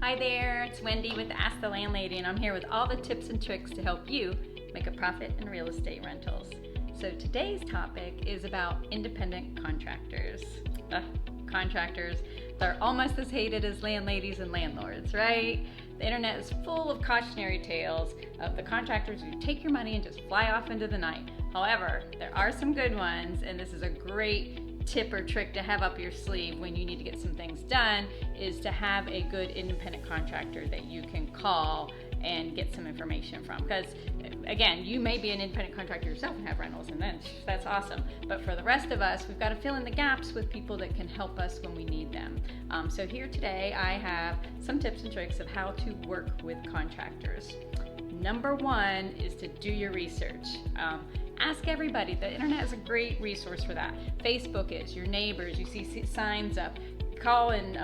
Hi there, it's Wendy with Ask the Landlady, and I'm here with all the tips and tricks to help you make a profit in real estate rentals. So today's topic is about independent contractors. Contractors, they're almost as hated as landladies and landlords, right? The internet is full of cautionary tales of the contractors who take your money and just fly off into the night. However, there are some good ones, and this is a great tip or trick to have up your sleeve when you need to get some things done, is to have a good independent contractor that you can call and get some information from. Because again, you may be an independent contractor yourself and have rentals, and then that's awesome. But for the rest of us, we've got to fill in the gaps with people that can help us when we need them. So here today, I have some tips and tricks of how to work with contractors. Number one is to do your research. Ask everybody. The internet is a great resource for that. Facebook is, your neighbors, you see signs up. Call and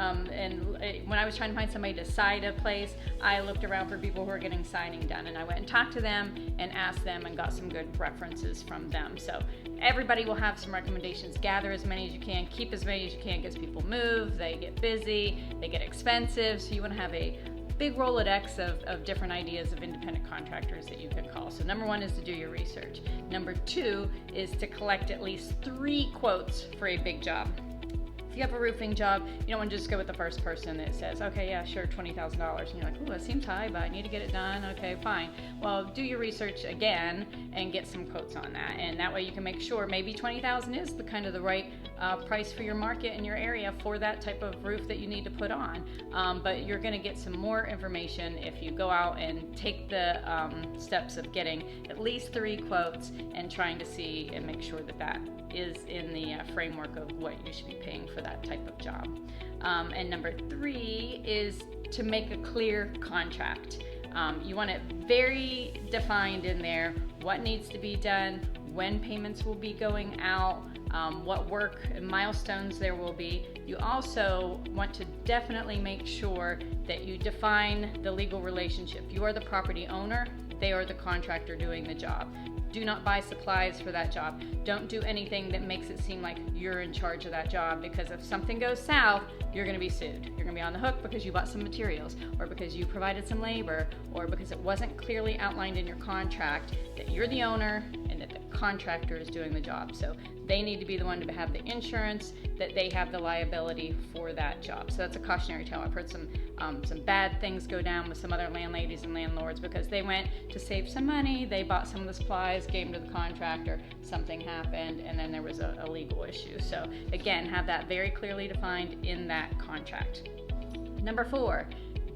when I was trying to find somebody to site a place, I looked around for people who are getting signing done, and I went and talked to them and asked them and got some good references from them. So everybody will have some recommendations. Gather as many as you can, keep as many as you can, because people move, they get busy, they get expensive, so you want to have a big Rolodex of different ideas of independent contractors that you can call. So number one is to do your research. Number two is to collect at least 3 quotes for a big job. If you have a roofing job, you don't want to just go with the first person that says, okay, yeah, sure, $20,000. And you're like, oh, that seems high, but I need to get it done. Okay, fine. Well, do your research again and get some quotes on that. And that way you can make sure maybe $20,000 is the kind of the right price for your market in your area for that type of roof that you need to put on. But you're going to get some more information if you go out and take the steps of getting at least 3 quotes and trying to see and make sure that that is in the framework of what you should be paying for that type of job. And number 3 is to make a clear contract. You want it very defined in there, what needs to be done, when payments will be going out, what work and milestones there will be. You also want to definitely make sure that you define the legal relationship. You are the property owner, they are the contractor doing the job. Do not buy supplies for that job. Don't do anything that makes it seem like you're in charge of that job, because if something goes south, you're going to be sued. You're going to be on the hook because you bought some materials, or because you provided some labor, or because it wasn't clearly outlined in your contract that you're the owner and that the contractor is doing the job. So they need to be the one to have the insurance, that they have the liability for that job. So that's a cautionary tale. I've heard some bad things go down with some other landladies and landlords because they went to save some money, they bought some of the supplies, gave them to the contractor, something happened, and then there was a legal issue. So again, have that very clearly defined in that contract. Number 4,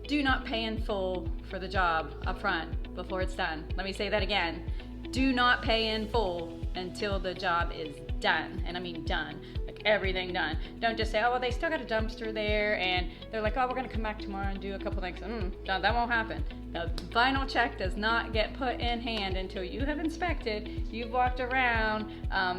do not pay in full for the job up front before it's done. Let me say that again. Do not pay in full until the job is done, and I mean done, like everything done. Don't just say, oh, well, they still got a dumpster there, and they're like, oh, we're gonna come back tomorrow and do a couple things. No, that won't happen. The final check does not get put in hand until you have inspected, you've walked around.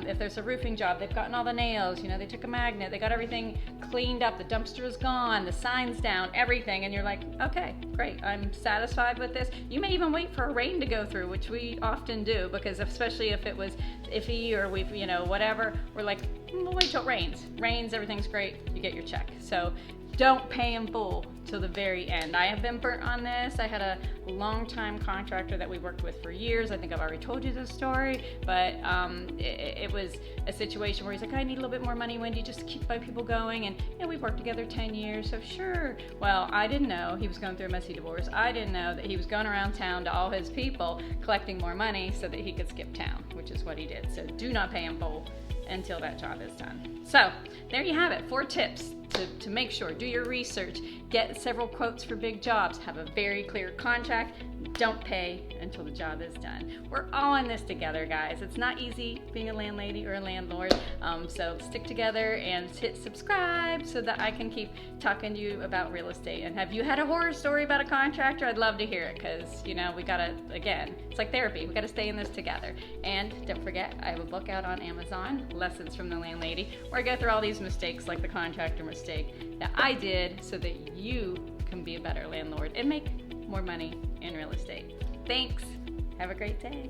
If there's a roofing job, they've gotten all the nails, they took a magnet, they got everything cleaned up, the dumpster is gone, the sign's down, everything, and you're like, okay, great, I'm satisfied with this. You may even wait for a rain to go through, which we often do, because especially if it was iffy or we've, whatever, we're like, we'll wait till it rains. Rains, everything's great, you get your check. So don't pay in full till the very end. I have been burnt on this. I had a long-time contractor that we worked with for years. I think I've already told you this story, but it was a situation where he's like, I need a little bit more money, Wendy, just to keep my people going. And we've worked together 10 years, so sure. Well, I didn't know he was going through a messy divorce. I didn't know that he was going around town to all his people collecting more money so that he could skip town, which is what he did. So do not pay in full until that job is done. So there you have it, 4 tips to make sure. Do your research, get several quotes for big jobs, have a very clear contract, don't pay until the job is done. We're all in this together, guys. It's not easy being a landlady or a landlord, so stick together and hit subscribe so that I can keep talking to you about real estate. And have you had a horror story about a contractor? I'd love to hear it, because we gotta, again, it's like therapy, we gotta stay in this together. And don't forget, I have a book out on Amazon, Lessons from the Landlady, where I go through all these mistakes, like the contractor mistake that I did, so that you can be a better landlord and make more money in real estate. Thanks. Have a great day.